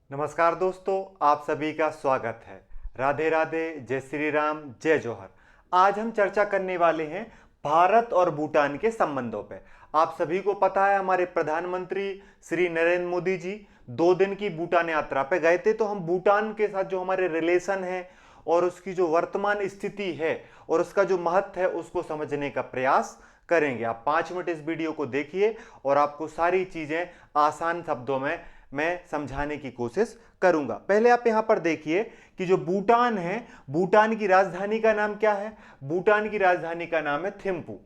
नमस्कार दोस्तों, आप सभी का स्वागत है। राधे राधे, जय श्री राम, जय जौहर। आज हम चर्चा करने वाले हैं भारत और भूटान के संबंधों पे। आप सभी को पता है, हमारे प्रधानमंत्री श्री नरेंद्र मोदी जी 2 दिन की भूटान यात्रा पे गए थे। तो हम भूटान के साथ जो हमारे रिलेशन है और उसकी जो वर्तमान स्थिति है और उसका जो महत्व है उसको समझने का प्रयास करेंगे। आप 5 मिनट इस वीडियो को देखिए और आपको सारी चीजें आसान शब्दों में मैं समझाने की कोशिश करूंगा। पहले आप यहां पर देखिए कि जो भूटान है, भूटान की राजधानी का नाम क्या है? भूटान की राजधानी का नाम है थिम्पू।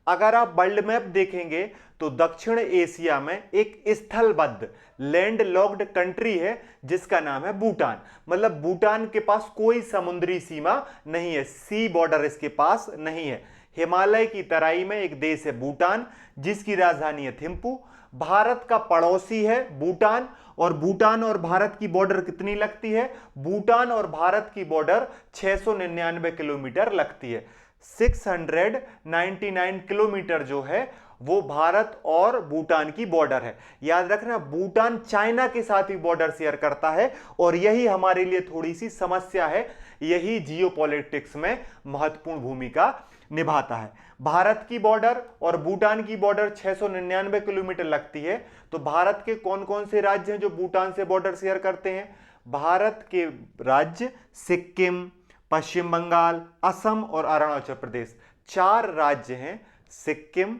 अगर आप वर्ल्ड मैप देखेंगे तो दक्षिण एशिया में एक स्थलबद्ध लैंड लॉक्ड कंट्री है जिसका नाम है भूटान। मतलब भूटान के पास कोई समुद्री सीमा नहीं है, सी बॉर्डर इसके पास नहीं है। हिमालय की तराई में एक देश है भूटान, जिसकी राजधानी है थिम्पू। भारत का पड़ोसी है भूटान, और भूटान और भारत की बॉर्डर कितनी लगती है? भूटान और भारत की बॉर्डर 699 किलोमीटर लगती है। 699 किलोमीटर जो है वो भारत और भूटान की बॉर्डर है। याद रखना, भूटान चाइना के साथ ही बॉर्डर शेयर करता है और यही हमारे लिए थोड़ी सी समस्या है, यही जियोपॉलिटिक्स में महत्वपूर्ण भूमिका निभाता है। भारत की बॉर्डर और भूटान की बॉर्डर 699 किलोमीटर लगती है। तो भारत के कौन कौन से राज्य हैं जो भूटान से बॉर्डर शेयर करते हैं? भारत के राज्य सिक्किम, पश्चिम बंगाल, असम और अरुणाचल प्रदेश। 4 राज्य हैं, सिक्किम,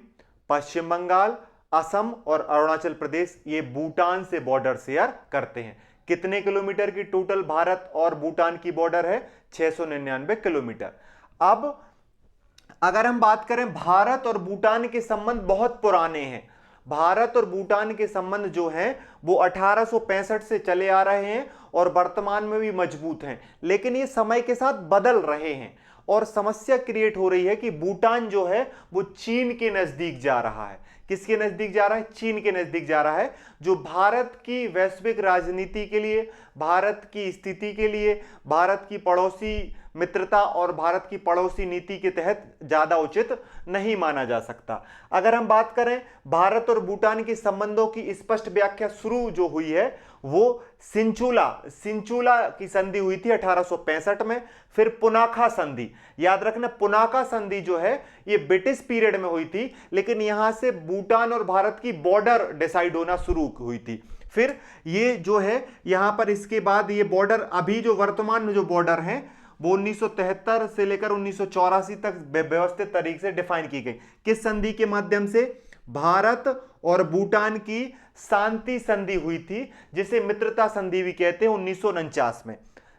पश्चिम बंगाल, असम और अरुणाचल प्रदेश। ये भूटान से बॉर्डर शेयर करते हैं। कितने किलोमीटर की टोटल भारत और भूटान की बॉर्डर है? 699 किलोमीटर। अब अगर हम बात करें, भारत और भूटान के संबंध बहुत पुराने हैं। भारत और भूटान के संबंध जो हैं वो 1865 से चले आ रहे हैं और वर्तमान में भी मजबूत हैं। लेकिन ये समय के साथ बदल रहे हैं और समस्या क्रिएट हो रही है कि भूटान जो है वो चीन के नजदीक जा रहा है। किसके नजदीक जा रहा है? चीन के नजदीक जा रहा है, जो भारत की वैश्विक राजनीति के लिए, भारत की स्थिति के लिए, भारत की पड़ोसी मित्रता और भारत की पड़ोसी नीति के तहत ज्यादा उचित नहीं माना जा सकता। अगर हम बात करें भारत और भूटान के संबंधों की स्पष्ट व्याख्या शुरू जो हुई है वो सिंचुला सिंचुला की संधि हुई थी 1865 में। फिर पुनाखा संधि, याद रखना, पुनाखा संधि जो है ये ब्रिटिश पीरियड में हुई थी, लेकिन यहां से भूटान और भारत की बॉर्डर डिसाइड होना शुरू हुई थी। फिर ये जो है यहां पर इसके बाद ये बॉर्डर, अभी जो वर्तमान में जो बॉर्डर है वो 1973 से लेकर 1984 तक व्यवस्थित तरीके से डिफाइन की गई। किस संधि के माध्यम से? भारत और भूटान की शांति संधि हुई थी, जिसे मित्रता संधि भी कहते हैं, 1949 में।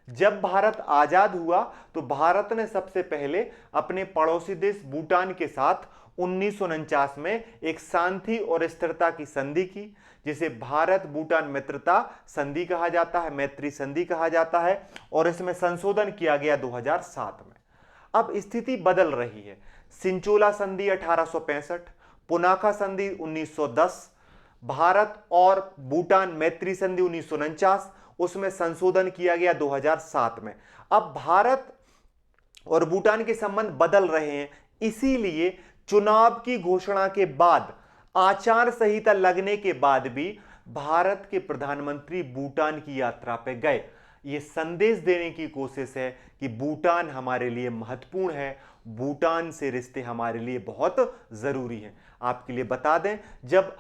जब भारत आजाद हुआ तो भारत ने सबसे पहले अपने पड़ोसी देश भूटान के साथ 1949 में एक शांति और स्थिरता की संधि की, जिसे भारत भूटान मित्रता संधि कहा जाता है, मैत्री संधि कहा जाता है, और इसमें संशोधन किया गया 2007 में। अब स्थिति बदल रही है। सिंचोला संधि 1865, पुनाखा संधि 1910, भारत और भूटान मैत्री संधि 1949, उसमें संशोधन किया गया 2007 में। अब भारत और भूटान के संबंध बदल रहे हैं, इसीलिए चुनाव की घोषणा के बाद, आचार संहिता लगने के बाद भी भारत के प्रधानमंत्री भूटान की यात्रा पे गए। यह संदेश देने की कोशिश है कि भूटान हमारे लिए महत्वपूर्ण है, भूटान से रिश्ते हमारे लिए बहुत जरूरी हैं। आपके लिए बता दें, जब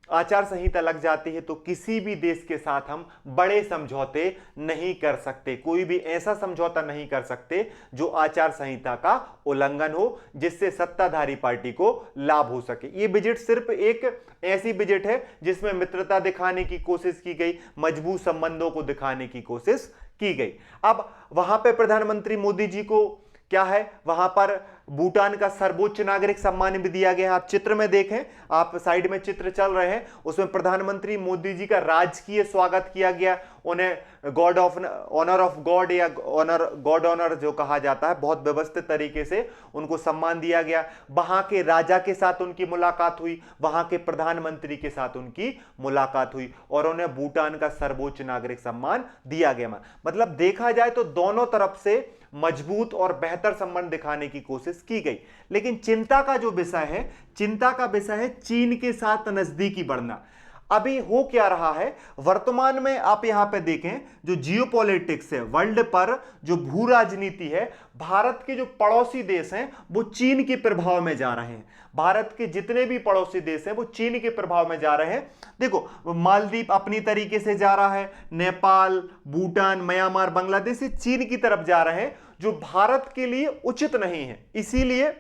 आचार संहिता लग जाती है तो किसी भी देश के साथ हम बड़े समझौते नहीं कर सकते, कोई भी ऐसा समझौता नहीं कर सकते जो आचार संहिता का उल्लंघन हो, जिससे सत्ताधारी पार्टी को लाभ हो सके। ये बजट सिर्फ एक ऐसी बजट है जिसमें मित्रता दिखाने की कोशिश की गई, मजबूत संबंधों को दिखाने की कोशिश की गई। अब वहां पे प्रधानमंत्री मोदी जी को क्या है, वहां पर भूटान का सर्वोच्च नागरिक सम्मान भी दिया गया है। आप चित्र में देखें, आप साइड में चित्र चल रहे हैं, उसमें प्रधानमंत्री मोदी जी का राजकीय स्वागत किया गया। उन्हें guard of honour of guard या ऑनर गॉड ऑनर जो कहा जाता है, बहुत व्यवस्थित तरीके से उनको सम्मान दिया गया। वहां के राजा के साथ उनकी मुलाकात हुई, वहां के प्रधानमंत्री के साथ उनकी मुलाकात हुई और उन्हें भूटान का सर्वोच्च नागरिक सम्मान दिया गया। मतलब देखा जाए तो दोनों तरफ से मजबूत और बेहतर संबंध दिखाने की कोशिश की गई। लेकिन चिंता का जो विषय है, चिंता का विषय है चीन के साथ नजदीकी बढ़ना। अभी हो क्या रहा है वर्तमान में, आप यहां पे देखें जो जियोपॉलिटिक्स है वर्ल्ड पर, जो भू राजनीति है, भारत के जो पड़ोसी देश हैं वो चीन के प्रभाव में जा रहे हैं। भारत के जितने भी पड़ोसी देश हैं वो चीन के प्रभाव में जा रहे हैं। देखो मालदीव अपनी तरीके से जा रहा है, नेपाल, भूटान, म्यांमार, बांग्लादेश से चीन की तरफ जा रहे हैं, जो भारत के लिए उचित नहीं है। इसीलिए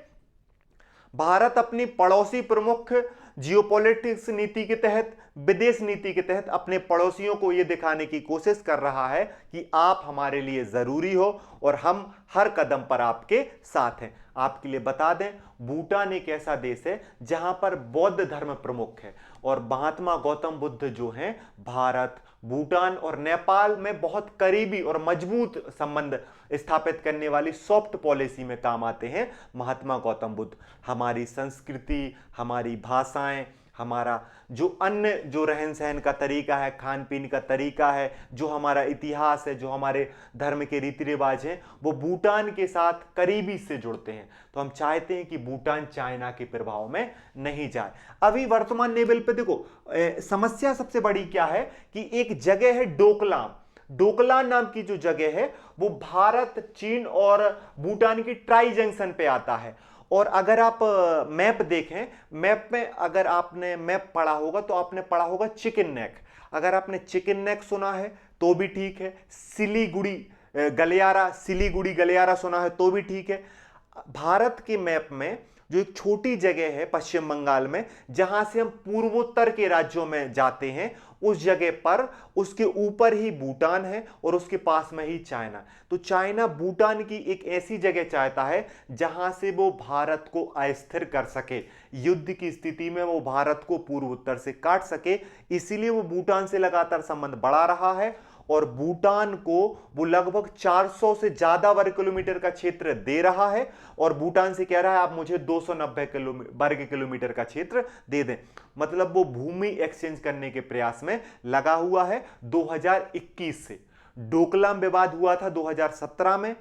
भारत अपनी पड़ोसी प्रमुख जियोपॉलिटिक्स नीति के तहत, विदेश नीति के तहत अपने पड़ोसियों को यह दिखाने की कोशिश कर रहा है कि आप हमारे लिए जरूरी हो और हम हर कदम पर आपके साथ हैं। आपके लिए बता दें, भूटान एक ऐसा देश है जहां पर बौद्ध धर्म प्रमुख है और महात्मा गौतम बुद्ध जो हैं भारत, भूटान और नेपाल में बहुत करीबी और मजबूत संबंध स्थापित करने वाली सॉफ्ट पॉलिसी में काम आते हैं महात्मा गौतम बुद्ध। हमारी संस्कृति, हमारी भाषाएं, हमारा जो अन्य जो रहन सहन का तरीका है, खान पीन का तरीका है, जो हमारा इतिहास है, जो हमारे धर्म के रीति रिवाज हैं, वो भूटान के साथ करीबी से जुड़ते हैं। तो हम चाहते हैं कि भूटान चाइना के प्रभाव में नहीं जाए। अभी वर्तमान लेवल पे देखो समस्या सबसे बड़ी क्या है कि एक जगह है डोकलाम, डोकलाम नाम की जो जगह है वो भारत, चीन और भूटान की ट्राई जंक्शन पे आता है। और अगर आप मैप देखें, मैप में अगर आपने मैप पढ़ा होगा तो आपने पढ़ा होगा चिकन नेक। अगर आपने चिकन नेक सुना है तो भी ठीक है, सिलीगुड़ी गलियारा, सिलीगुड़ी गलियारा सुना है तो भी ठीक है। भारत के मैप में जो एक छोटी जगह है पश्चिम बंगाल में, जहां से हम पूर्वोत्तर के राज्यों में जाते हैं, उस जगह पर उसके ऊपर ही भूटान है और उसके पास में ही चाइना। तो चाइना भूटान की एक ऐसी जगह चाहता है जहां से वो भारत को अस्थिर कर सके, युद्ध की स्थिति में वो भारत को पूर्वोत्तर से काट सके। इसीलिए वो भूटान से लगातार संबंध बढ़ा रहा है और भूटान को वो लगभग 400 से ज्यादा वर्ग किलोमीटर का क्षेत्र दे रहा है और भूटान से कह रहा है आप मुझे 290 वर्ग किलोमीटर का क्षेत्र दे दें। मतलब वो भूमि एक्सचेंज करने के प्रयास में लगा हुआ है 2021 से। डोकलाम विवाद हुआ था 2017 में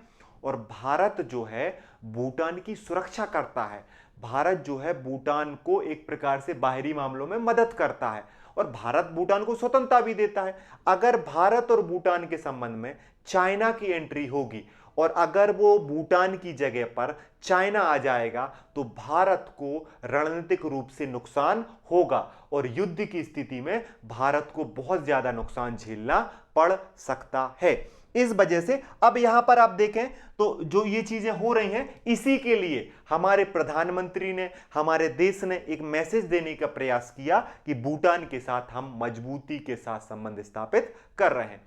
और भारत जो है भूटान की सुरक्षा करता है। भारत जो है भूटान को एक प्रकार से बाहरी मामलों में मदद करता है और भारत भूटान को स्वतंत्रता भी देता है। अगर भारत और भूटान के संबंध में चाइना की एंट्री होगी और अगर वो भूटान की जगह पर चाइना आ जाएगा तो भारत को रणनीतिक रूप से नुकसान होगा और युद्ध की स्थिति में भारत को बहुत ज्यादा नुकसान झेलना पड़ सकता है। इस वजह से अब यहां पर आप देखें तो जो ये चीजें हो रही हैं, इसी के लिए हमारे प्रधानमंत्री ने, हमारे देश ने एक मैसेज देने का प्रयास किया कि भूटान के साथ हम मजबूती के साथ संबंध स्थापित कर रहे हैं।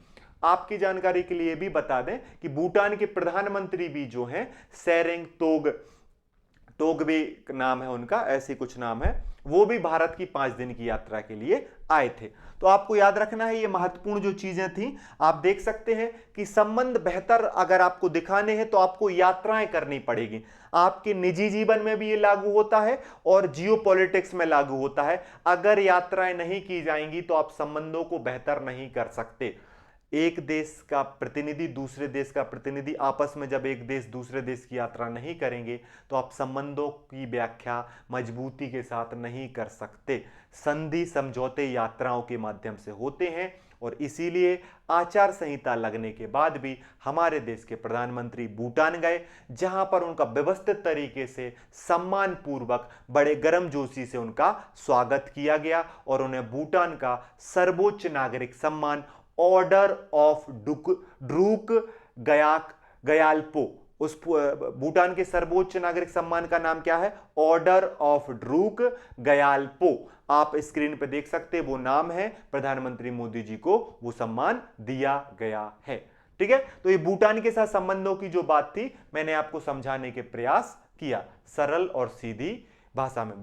आपकी जानकारी के लिए भी बता दें कि भूटान के प्रधानमंत्री भी जो हैं सेरेंग तोगबे नाम है उनका, ऐसे कुछ नाम है, वो भी भारत की 5 दिन की यात्रा के लिए आए थे। तो आपको याद रखना है ये महत्वपूर्ण जो चीजें थी। आप देख सकते हैं कि संबंध बेहतर अगर आपको दिखाने हैं तो आपको यात्राएं करनी पड़ेगी। आपके निजी जीवन में भी ये लागू होता है और जियोपॉलिटिक्स में लागू होता है। अगर यात्राएं नहीं की जाएंगी तो आप संबंधों को बेहतर नहीं कर सकते। एक देश का प्रतिनिधि, दूसरे देश का प्रतिनिधि आपस में जब एक देश दूसरे देश की यात्रा नहीं करेंगे तो आप संबंधों की व्याख्या मजबूती के साथ नहीं कर सकते। संधि समझौते यात्राओं के माध्यम से होते हैं और इसीलिए आचार संहिता लगने के बाद भी हमारे देश के प्रधानमंत्री भूटान गए, जहां पर उनका व्यवस्थित तरीके से सम्मान पूर्वक बड़े गर्मजोशी से उनका स्वागत किया गया और उन्हें भूटान का सर्वोच्च नागरिक सम्मान ऑर्डर ऑफ ड्रूक गयाल्पो, उस भूटान के सर्वोच्च नागरिक सम्मान का नाम क्या है? Order of Druk Gyalpo. आप स्क्रीन पे देख सकते हैं, वो नाम है, प्रधानमंत्री मोदी जी को वो सम्मान दिया गया है। ठीक है, तो ये भूटान के साथ संबंधों की जो बात थी मैंने आपको समझाने के प्रयास किया सरल और सीधी भाषा में।